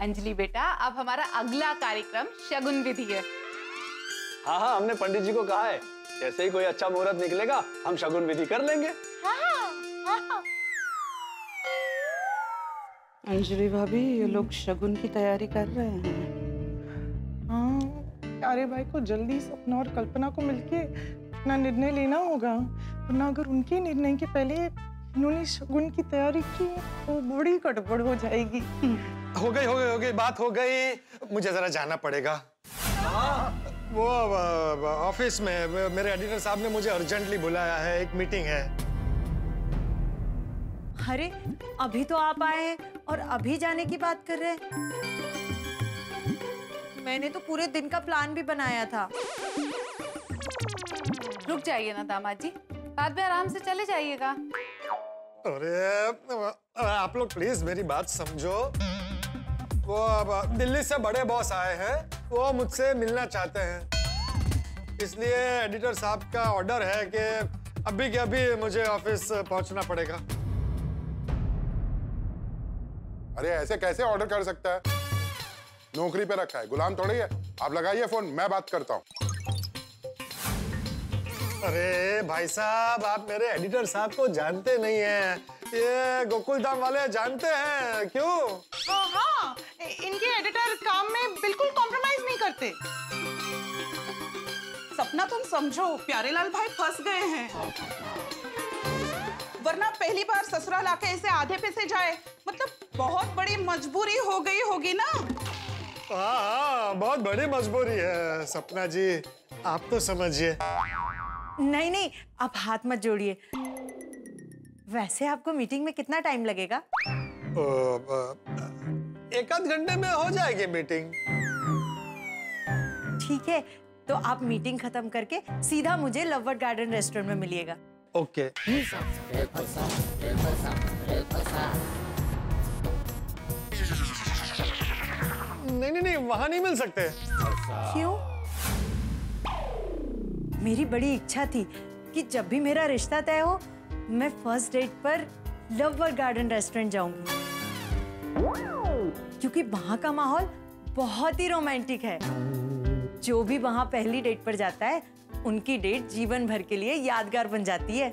अंजलि बेटा, अब हमारा अगला कार्यक्रम शगुन विधि है। हाँ हाँ, हमने पंडित जी को कहा है, जैसे ही कोई अच्छा मुहूर्त निकलेगा हम शगुन विधि कर लेंगे। हाँ। अंजलि भाभी, ये लोग शगुन की तैयारी कर रहे हैं। हाँ, प्यारे भाई को जल्दी सपना और कल्पना को मिलके अपना निर्णय लेना होगा, वरना अगर उनके निर्णय के पहले इन्होंने शगुन की तैयारी की तो बड़ी गड़बड़ हो जाएगी। हो गई, बात हो गई। मुझे जरा जाना पड़ेगा। वो ऑफिस में मेरे एडिटर साहब ने मुझे अर्जेंटली बुलाया है, एक मीटिंग है। अरे अभी तो आप आए हैं और अभी जाने की बात कर रहे हैं। मैंने तो पूरे दिन का प्लान भी बनाया था। रुक जाइए ना दामाद जी, बाद में आराम से चले जाइएगा। अरे आप लोग प्लीज मेरी बात समझो। वो दिल्ली से बड़े बॉस आए हैं, वो मुझसे मिलना चाहते हैं, इसलिए एडिटर साहब का ऑर्डर है कि अभी के अभी मुझे ऑफिस पहुंचना पड़ेगा। अरे ऐसे कैसे ऑर्डर कर सकता है? नौकरी पे रखा है, गुलाम थोड़ी है। आप लगाइए फोन, मैं बात करता हूँ। अरे भाई साहब, आप मेरे एडिटर साहब को जानते नहीं हैं, ये गोकुल धाम वाले जानते हैं। क्यों? हाँ, इनके एडिटर काम में बिल्कुल कॉम्प्रोमाइज नहीं करते। सपना तुम समझो, प्यारेलाल भाई फंस गए हैं, वरना पहली बार ससुराल आके ऐसे आधे पे से जाए, मतलब बहुत बड़ी मजबूरी हो गई होगी ना। हाँ, बहुत बड़ी मजबूरी है सपना जी, आप तो समझिए। नहीं, आप हाथ मत जोड़िए। वैसे आपको मीटिंग में कितना टाइम लगेगा? एक आध घंटे में हो जाएगी मीटिंग। ठीक है, तो आप मीटिंग खत्म करके सीधा मुझे लववर्ड गार्डन रेस्टोरेंट में मिलिएगा। ओके। नहीं, वहां नहीं मिल सकते। क्यों? मेरी बड़ी इच्छा थी कि जब भी मेरा रिश्ता तय हो, मैं फर्स्ट डेट पर लववर्ड गार्डन रेस्टोरेंट जाऊंगी, क्योंकि वहां का माहौल बहुत ही रोमांटिक है। जो भी वहां पहली डेट पर जाता है, उनकी डेट जीवन भर के लिए यादगार बन जाती है।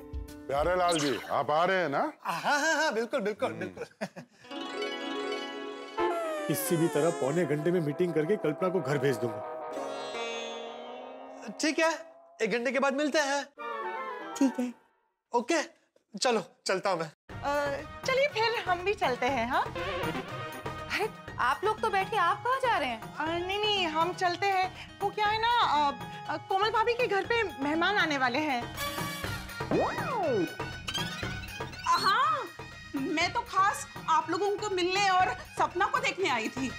प्यारेलाल जी, आप आ रहे हैं ना? हाँ, बिल्कुल। किसी भी तरह पौने घंटे में मीटिंग करके कल्पना को घर भेज दूंगा। ठीक है, 1 घंटे के बाद मिलते हैं। ठीक है। ओके, चलो चलता हूँ मैं। चलिए फिर हम भी चलते हैं। हाँ, अरे आप लोग तो बैठे, आप कहाँ जा रहे हैं? नहीं, हम चलते हैं। वो क्या है ना, कोमल भाभी के घर पे मेहमान आने वाले हैं। हाँ, मैं तो खास आप लोगों को मिलने और सपना को देखने आई थी।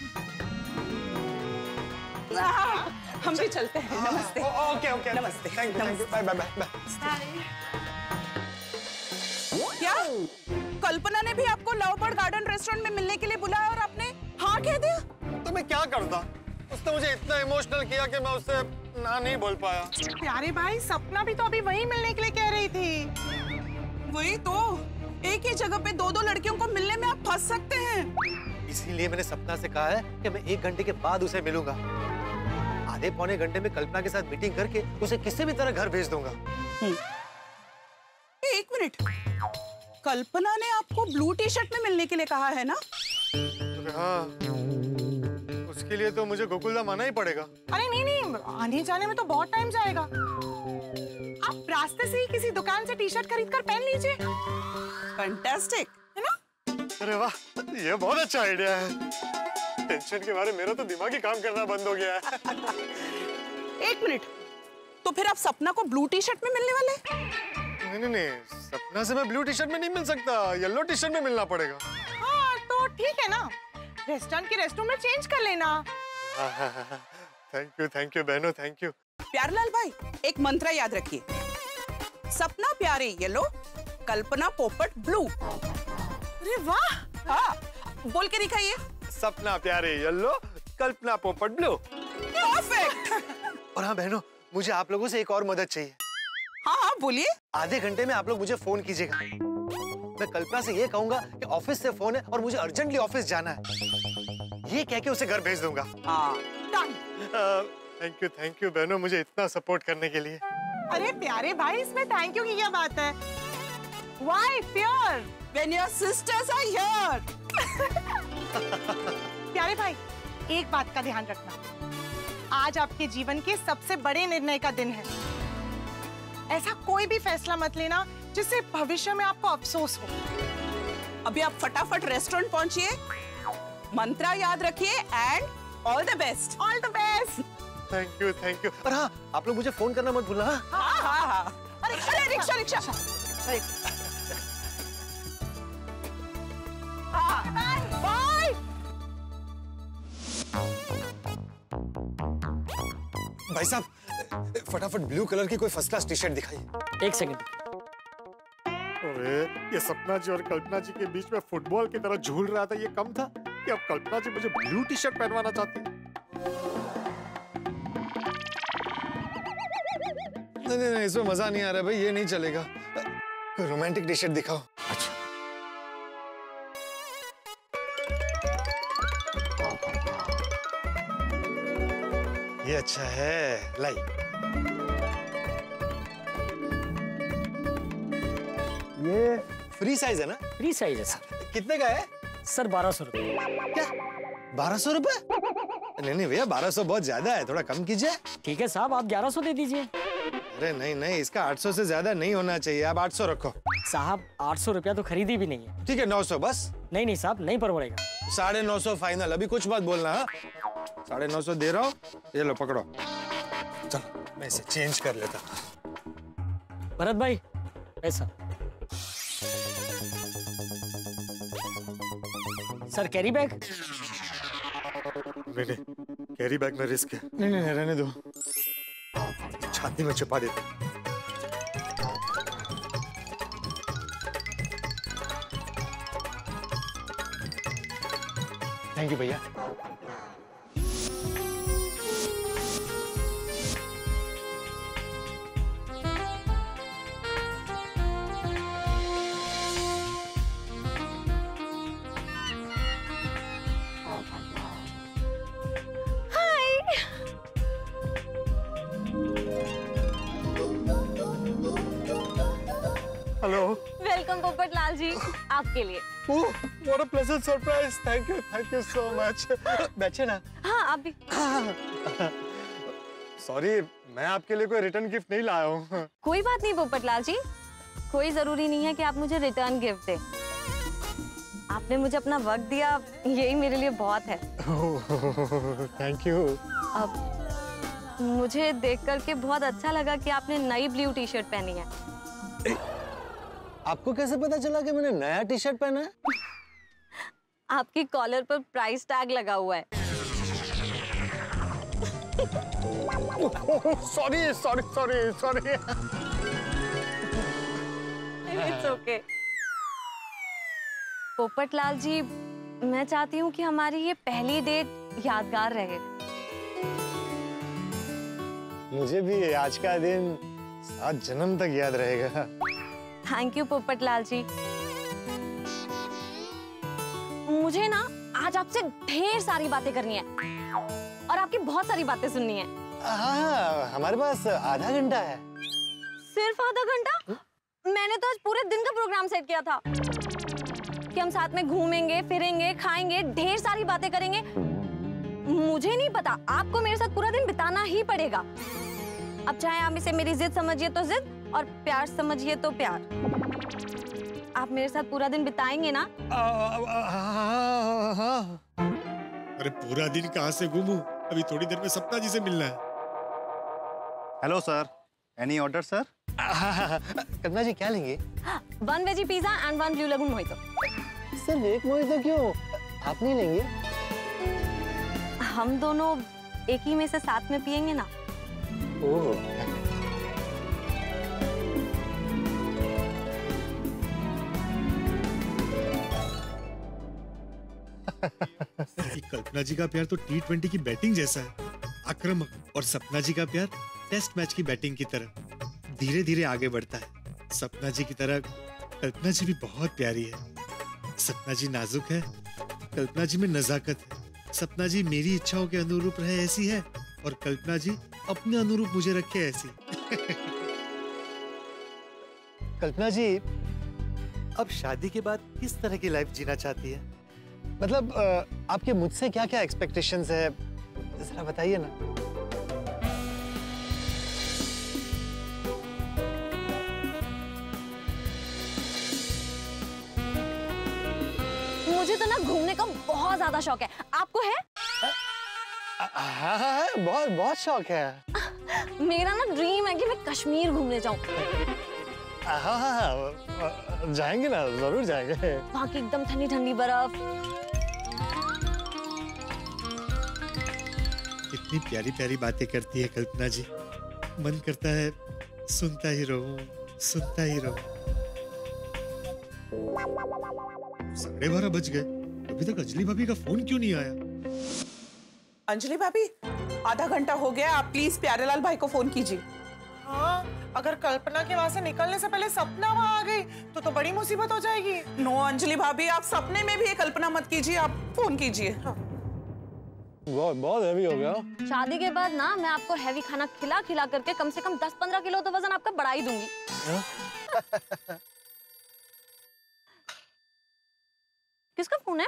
हम भी चलते हैं। नमस्ते। ओके। नमस्ते। Thank you. बाय। क्या कल्पना ने भी आपको लववर्ड गार्डन रेस्टोरेंट में मिलने के लिए बुलाया और आपने हाँ कह दिया? तो मैं क्या करता? उसने मुझे इतना इमोशनल किया कि मैं उससे ना नहीं बोल पाया। प्यारे भाई, सपना भी तो अभी वहीं मिलने के लिए कह रही थी। वही तो, एक ही जगह पे 2 लड़कियों को मिलने में आप फंस सकते हैं। इसीलिए मैंने सपना से कहा है कि मैं 1 घंटे के बाद उसे मिलूंगा। आधे पौने घंटे में कल्पना के साथ मीटिंग करके उसे किसी भी तरह घर भेज दूंगा। 1 मिनट, कल्पना ने आपको ब्लू टी-शर्ट में मिलने के लिए कहा है ना? हाँ, उसके लिए तो मुझे गोकुलधाम आना ही पड़ेगा। अरे नहीं, आने जाने में तो बहुत टाइम जाएगा। आप रास्ते से ही किसी दुकान से टी-शर्ट खरीद कर पहन लीजिए। फैंटास्टिक, है ना? अरे वाह, ये बहुत अच्छा आइडिया है। टेंशन के बारे में मेरा तो दिमाग ही काम करना बंद हो गया है। 1 मिनट, तो फिर आप सपना को ब्लू टी-शर्ट में मिलने वाले? नहीं, सपना से मैं ब्लू टी-शर्ट में नहीं मिल सकता, येलो टी-शर्ट में मिलना पड़ेगा। हाँ, तो ठीक है ना, रेस्टोरेंट के रेस्टरूम में चेंज कर लेना। थैंक यू बहनों, थैंक यू। प्यारेलाल भाई, एक मंत्र याद रखिए, सपना प्यारे येलो, कल्पना पोपट ब्लू। अरे वाह! हाँ, बोल के दिखाइए। सपना प्यारे येलो, कल्पना पोपट ब्लू। परफेक्ट। और हाँ बहनों, मुझे आप लोगों से एक और मदद चाहिए। हाँ, बोलिए। आधे घंटे में आप लोग मुझे फोन कीजिएगा। मैं कल्पना से ये कहूंगा कि ऑफिस से फोन है और मुझे अर्जेंटली ऑफिस जाना है। ये कह के उसे घर भेज दूंगा। हाँ डन। थैंक यू बहनों, मुझे इतना सपोर्ट करने के लिए। अरे प्यारे भाई, इसमें थैंक यू की क्या बात है? Why fear? When your sisters are here. प्यारे भाई, एक बात का ध्यान रखना, आज आपके जीवन के सबसे बड़े निर्णय का दिन है। ऐसा कोई भी फैसला मत लेना जिससे भविष्य में आपको अफसोस हो। अभी आप फटाफट रेस्टोरेंट पहुंचिए, मंत्रा याद रखिए and all the best. All the best. Thank you. और हाँ, आप लोग मुझे फोन करना मत भूलना। हाँ। अरे रिक्शा। बाय। भाई साहब, फटाफट ब्लू कलर की कोई फर्स्ट क्लास टी शर्ट दिखाइए। एक सेकंड। अरे ये सपना जी और कल्पना जी के बीच में फुटबॉल की तरह झूल रहा था, ये कम था कि अब कल्पना जी मुझे ब्लू टी शर्ट पहनवाना चाहती है। नहीं, इसमें मजा नहीं आ रहा भाई, ये नहीं चलेगा। कोई रोमांटिक टी शर्ट दिखाओ। अच्छा, ये अच्छा है, लाई। ये फ्री साइज है ना? फ्री साइज है सर। कितने का है सर? 1200 रुपये। क्या 1200 रुपए? नहीं भैया, 1200 बहुत ज्यादा है, थोड़ा कम कीजिए। ठीक है साहब, आप 1100 दे दीजिए। अरे नहीं, इसका 800 से ज्यादा नहीं होना चाहिए, आप 800 रखो। साहब 800 रुपया तो खरीदी भी नहीं है। ठीक है, 900 बस। नहीं साहब, नहीं परवड़ेगा। 950 फाइनल, अभी कुछ मत बोलना। हाँ, 950 दे रहा हूँ, ये लो पकड़ो। चलो मैं इसे चेंज कर लेता। भरत भाई पैसा। Sir carry bag. नहीं, कैरी बैग में रिस्क है। नहीं, रहने दो, छाती में छिपा देते। थैंक यू भैया। हेलो। वेलकम पोपट लाल जी, आपके लिए। What a pleasant surprise. Thank you so much. बैठिए ना। हाँ आप भी। सॉरी, मैं आपके लिए कोई रिटर्न गिफ्ट नहीं लाया हूँ। कोई बात नहीं पोपट लाल जी, कोई जरूरी नहीं है कि आप मुझे रिटर्न गिफ्ट दें। आपने मुझे अपना वक्त दिया, यही मेरे लिए बहुत है। Thank you. अब मुझे देख करके बहुत अच्छा लगा कि आपने नई ब्लू टी शर्ट पहनी है। आपको कैसे पता चला कि मैंने नया टी शर्ट पहना है? आपकी कॉलर पर प्राइस टैग लगा हुआ है। Sorry. It's okay. Popat Lal ji, मैं चाहती हूँ कि हमारी ये पहली डेट यादगार रहे। मुझे भी आज का दिन 7 जन्म तक याद रहेगा। Thank you Popat Lal ji. मुझे ना आज आपसे ढेर सारी बातें करनी है और आपकी बहुत सारी बातें सुननी है। हाँ, हमारे पास आधा घंटा है। सिर्फ आधा घंटा? मैंने तो आज पूरे दिन का प्रोग्राम सेट किया था कि हम साथ में घूमेंगे, फिरेंगे, खाएंगे, ढेर सारी बातें करेंगे। मुझे नहीं पता, आपको मेरे साथ पूरा दिन बिताना ही पड़ेगा। अब चाहे आप इसे मेरी जिद समझिए तो जिद और प्यार समझिए तो प्यार। आप मेरे साथ पूरा दिन बिताएंगे ना? अरे पूरा दिन कहाँ से घूमूं? अभी थोड़ी देर में सपना जी से मिलना है। Hello sir, any order sir? Kalpana ji क्या लेंगे? 1 veggie pizza and 1 blue lagoon mojito. Sir एक मोहितो क्यों? आप नहीं लेंगे? हम दोनों एक ही में से साथ में पियेंगे ना। ओह। कल्पना जी का प्यार तो T20 की बैटिंग जैसा है, आक्रामक, और सपना जी का प्यार टेस्ट मैच की बैटिंग की तरह धीरे धीरे आगे बढ़ता है। सपना जी की तरह कल्पना जी भी बहुत प्यारी है। सपना जी नाजुक है, कल्पना जी में नजाकत है। सपना जी मेरी इच्छाओं के अनुरूप रहे ऐसी है और कल्पना जी अपने अनुरूप मुझे रखे ऐसी। कल्पना जी अब शादी के बाद किस तरह की लाइफ जीना चाहती है? मतलब आपके मुझसे क्या क्या एक्सपेक्टेशंस है, जरा बताइए ना। मुझे तो ना घूमने का बहुत ज्यादा शौक है, आपको है? हाँ, बहुत बहुत शौक है। मेरा ना ड्रीम है कि मैं कश्मीर घूमने जाऊं। हाँ, जाएंगे ना, जरूर जाएंगे। वहाँ की एकदम ठंडी ठंडी बर्फ। कितनी प्यारी प्यारी बातें करती है कल्पना जी, मन करता है सुनता ही रहूं, सुनता ही रहूं। 12:30 बज गए, अभी तक अंजलि भाभी का फोन क्यों नहीं आया? अंजलि भाभी, आधा घंटा हो गया, आप प्लीज प्यारेलाल भाई को फोन कीजिए। हाँ, अगर कल्पना के वहाँ से निकलने से पहले सपना वहाँ आ गई तो बड़ी मुसीबत हो जाएगी। नो अंजलि भाभी, आप सपने में भी ये कल्पना मत कीजिए, आप फोन कीजिए। हाँ। बहुत हैवी हो गया। शादी के बाद ना मैं आपको हैवी खाना खिला खिला करके कम से कम 10-15 किलो तो वजन आपका बढ़ा ही दूंगी। किसका फोन है?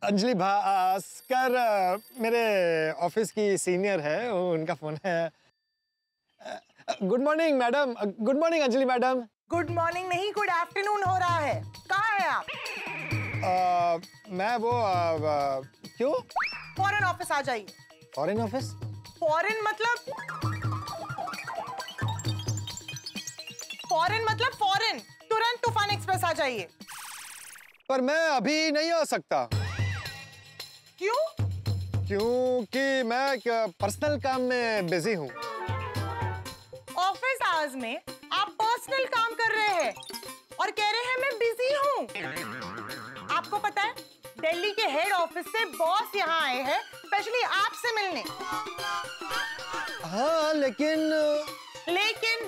अंजलि भास्कर, मेरे ऑफिस की सीनियर है, उनका फोन है। Good morning madam, good morning Anjali madam. Good morning नहीं, गुड आफ्टरनून हो रहा है। कहाँ है आप? मैं वो क्यों? फॉरेन ऑफिस आ जाइए। Foreign office? फॉरेन मतलब फॉरेन, तुरंत तूफान एक्सप्रेस आ जाइए। पर मैं अभी नहीं आ सकता। क्यों? क्योंकि मैं पर्सनल काम में बिजी हूँ। ऑफिस आवर्स में आप पर्सनल काम कर रहे हैं और कह रहे हैं मैं बिजी हूँ। आपको पता है दिल्ली के हेड ऑफिस से बॉस यहाँ आए हैं स्पेशली आपसे मिलने। हाँ, लेकिन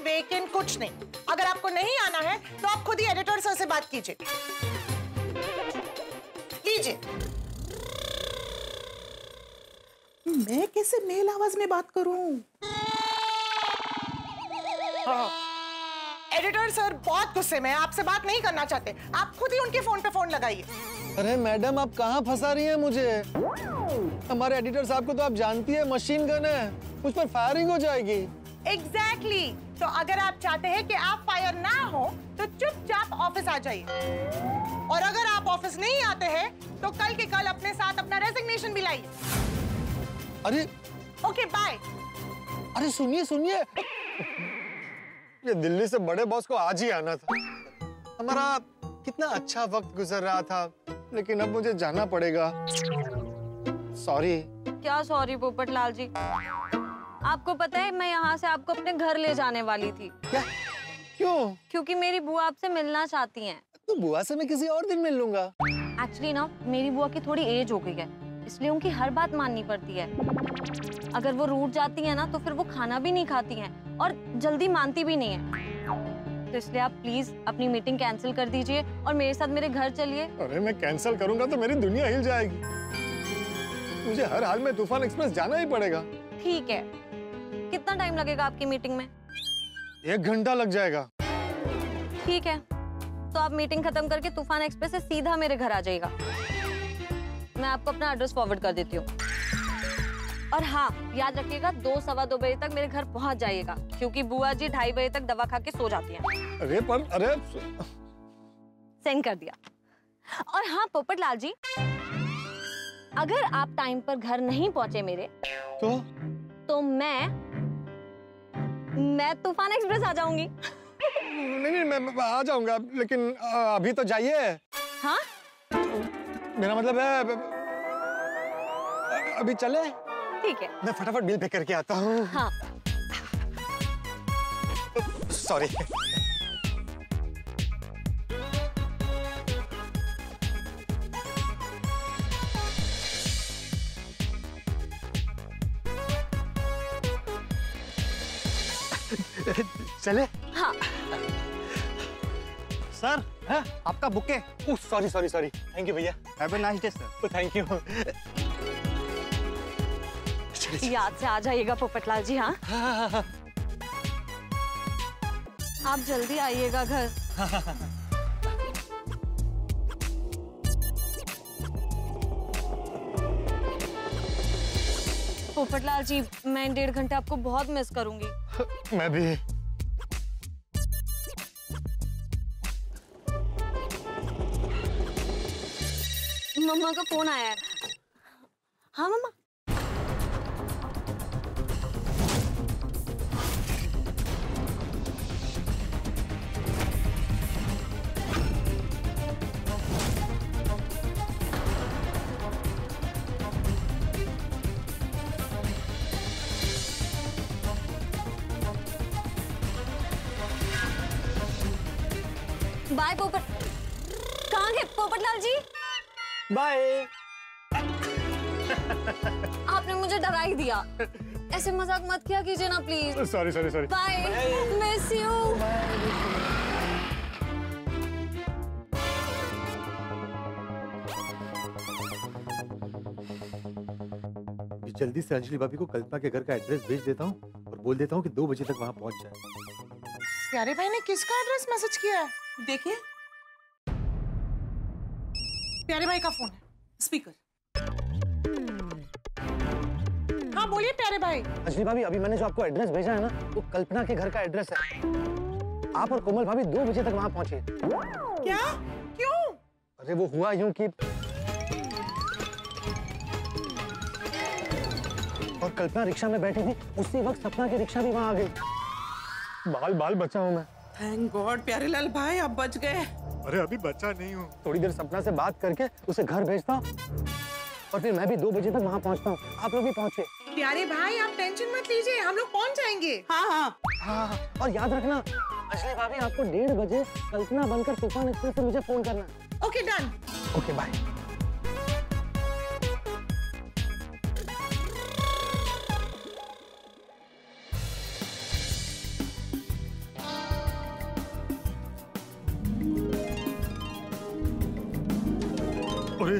वेकिन कुछ नहीं। अगर आपको नहीं आना है तो आप खुद ही एडिटर सर से बात कीजिए। मैं कैसे मेल आवाज में बात करूं? हाँ। एडिटर सर बहुत गुस्से में, आपसे बात नहीं करना चाहते। आप खुद ही उनके फोन पे फोन लगाइए। अरे मैडम, आप कहाँ फंसा रही हैं मुझे? हमारे एडिटर साहब को तो आप जानती है, मशीन गन है, उस पर फायरिंग हो जाएगी। एग्जैक्टली। तो अगर आप चाहते हैं कि आप फायर ना हो तो चुपचाप ऑफिस आ जाइए, और अगर आप ऑफिस नहीं आते हैं तो कल के कल अपने साथ अपना रेजिग्नेशन भी लाइए। अरे ओके, बाय। अरे सुनिए, ये दिल्ली से बड़े बॉस को आज ही आना था। हमारा कितना अच्छा वक्त गुजर रहा था, लेकिन अब मुझे जाना पड़ेगा। सॉरी। क्या सॉरी पोपटलाल जी? आपको पता है मैं यहाँ से आपको अपने घर ले जाने वाली थी। क्या? क्यों? क्योंकि मेरी बुआ आपसे मिलना चाहती हैं। तो बुआ से मैं किसी और दिन मिल लूंगा। एक्चुअली ना मेरी बुआ की थोड़ी एज हो गई है, इसलिए उनकी हर बात माननी पड़ती है। अगर वो रूठ जाती है ना तो फिर वो खाना भी नहीं खाती हैं और जल्दी मानती भी नहीं है। तो इसलिए आप प्लीज अपनी मीटिंग कैंसिल कर दीजिए और मेरे साथ मेरे घर चलिए। अरे मैं कैंसिल करूंगा तो मेरी दुनिया हिल जाएगी। मुझे हर हाल में तूफान एक्सप्रेस जाना ही पड़ेगा। ठीक है, कितना टाइम लगेगा आपकी मीटिंग में? 1 घंटा लग जाएगा। ठीक है, तो आप मीटिंग खत्म करके तूफान एक्सप्रेस से सीधा मेरे घर आ जाइएगा। मैं आपको अपना एड्रेस फॉरवर्ड कर देती हूँ। और हाँ, याद रखिएगा 2-2:15 बजे तक मेरे घर पहुँच जाइएगा, क्योंकि बुआ जी 2:30 बजे तक दवा खा के सो जाती हैं। अरे सेंड कर दिया। और हाँ पोपटलाल जी, अगर आप टाइम पर घर नहीं पहुँचे मेरे तो मैं तूफान एक्सप्रेस आ जाऊंगी। नहीं, मैं आ जाऊंगा, लेकिन अभी तो जाइए। हाँ? मेरा मतलब है अभी चले। ठीक है, मैं फटाफट बिल पे करके आता हूँ। हाँ। सॉरी। चले? हाँ। सर, है? आपका बुके। सॉरी। थैंक यू भैया। Have a nice day sir. Thank you. याद से आ जाइएगा पोपटलाल जी। हाँ आप जल्दी आइएगा घर। पोपटलाल जी मैं 1.5 घंटे आपको बहुत मिस करूंगी। मैं भी। मम्मा का फोन आया है। हाँ मम्मा। बाय पोपट। कहाँ गए पोपटलाल जी? बाय। आपने मुझे डरा ही दिया। ऐसे मजाक मत किया कीजिए ना please. Sorry sorry sorry. Bye. Miss you. जल्दी से अंजलि भाभी को कल्पना के घर का एड्रेस भेज देता हूँ और बोल देता हूँ कि 2 बजे तक वहाँ पहुँच जाए। प्यारे भाई ने किसका एड्रेस मैसेज किया है? देखिए प्यारे भाई का फोन है, स्पीकर। हाँ बोलिए प्यारे भाई। अंजलि भाभी अभी मैंने जो आपको एड्रेस भेजा है ना वो कल्पना के घर का एड्रेस है। आप और कोमल भाभी 2 बजे तक वहाँ पहुँचिए। क्या? क्यों? अरे वो हुआ यूं कि और कल्पना रिक्शा में बैठी थी, उसी वक्त सपना की रिक्शा भी वहाँ आ गई। बाल बाल बचा हूँ मैं। थैंक गॉड प्यारेलाल भाई आप बच गए। अरे अभी बचा नहीं हूँ। थोड़ी देर सपना से बात करके उसे घर भेजता हूँ और फिर मैं भी 2 बजे तक वहाँ पहुँचता हूँ। आप लोग भी पहुँचे। प्यारे भाई आप टेंशन मत लीजिए, हम लोग पहुंच जाएंगे। हाँ। और याद रखना अंजलि भाभी आपको 1:30 बजे कल्पना बनकर तूफान एक्सप्रेस से मुझे फोन करना। Okay done. Okay bye. अरे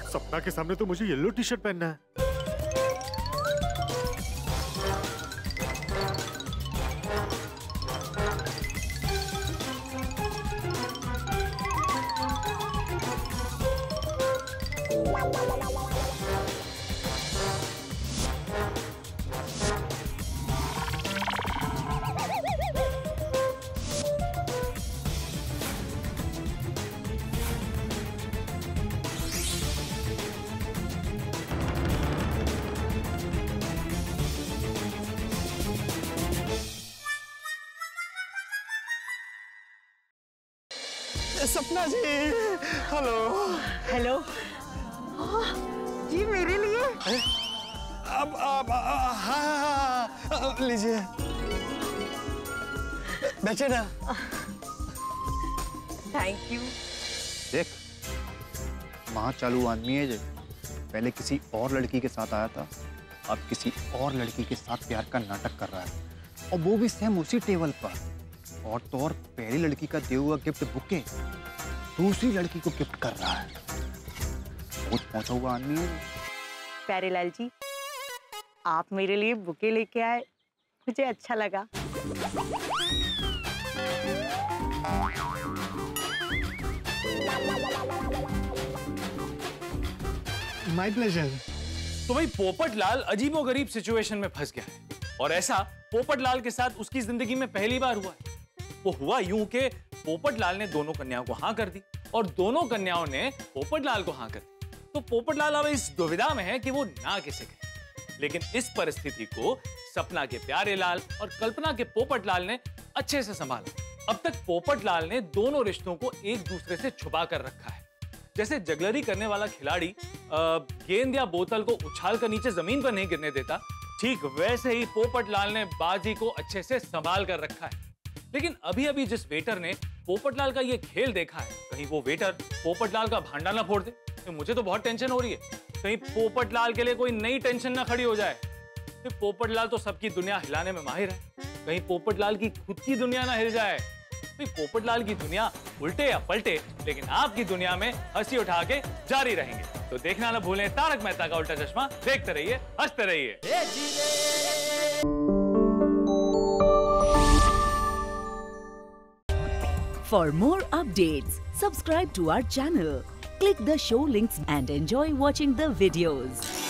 सपना के सामने तो मुझे येलो टी शर्ट पहनना है। सपना जी हेलो। हेलो जी मेरे लिए। अब हाँ लीजिए बैठे ना। Thank you. देख वहाँ चालू आदमी है जो पहले किसी और लड़की के साथ आया था, अब किसी और लड़की के साथ प्यार का नाटक कर रहा है और वो भी सेम उसी टेबल पर। और तो और पहली लड़की का दिया हुआ गिफ्ट बुके दूसरी लड़की को गिफ्ट कर रहा है। बहुत पहुंचा हुआ आदमी है। प्यारेलाल जी आप मेरे लिए बुके लेके आए, मुझे अच्छा लगा। My pleasure. तो भाई पोपटलाल अजीबोगरीब सिचुएशन में फंस गया है और ऐसा पोपटलाल के साथ उसकी जिंदगी में पहली बार हुआ है। वो हुआ यूं कि पोपटलाल ने दोनों कन्याओं को हाँ कर दी और दोनों कन्याओं ने पोपटलाल को हाँ कर दी। तो पोपटलाल अब इस दुविधा में है कि वो ना किसे कहे। लेकिन इस परिस्थिति को सपना के प्यारे लाल और कल्पना के पोपटलाल ने अच्छे से संभाला। अब तक पोपटलाल ने दोनों रिश्तों को एक दूसरे से छुपा कर रखा है। जैसे जगलरी करने वाला खिलाड़ी गेंद या बोतल को उछाल कर नीचे जमीन पर नहीं गिरने देता, ठीक वैसे ही पोपटलाल ने बाजी को अच्छे से संभाल कर रखा है। लेकिन अभी अभी जिस वेटर ने पोपटलाल का ये खेल देखा है, कहीं वो वेटर पोपटलाल का भांडा ना फोड़ दे। तो मुझे तो बहुत टेंशन हो रही है, कहीं पोपटलाल के लिए कोई नई टेंशन ना खड़ी हो जाए। तो पोपटलाल तो सबकी दुनिया हिलाने में माहिर है, कहीं पोपटलाल की खुद की दुनिया ना हिल जाए। भाई पोपटलाल की दुनिया उल्टे या पलटे, लेकिन आपकी दुनिया में हंसी उठा के जारी रहेंगे। तो देखना ना भूलें तारक मेहता का उल्टा चश्मा। देखते रहिए, हंसते रहिए। For more updates, subscribe to our channel, click the show links and enjoy watching the videos.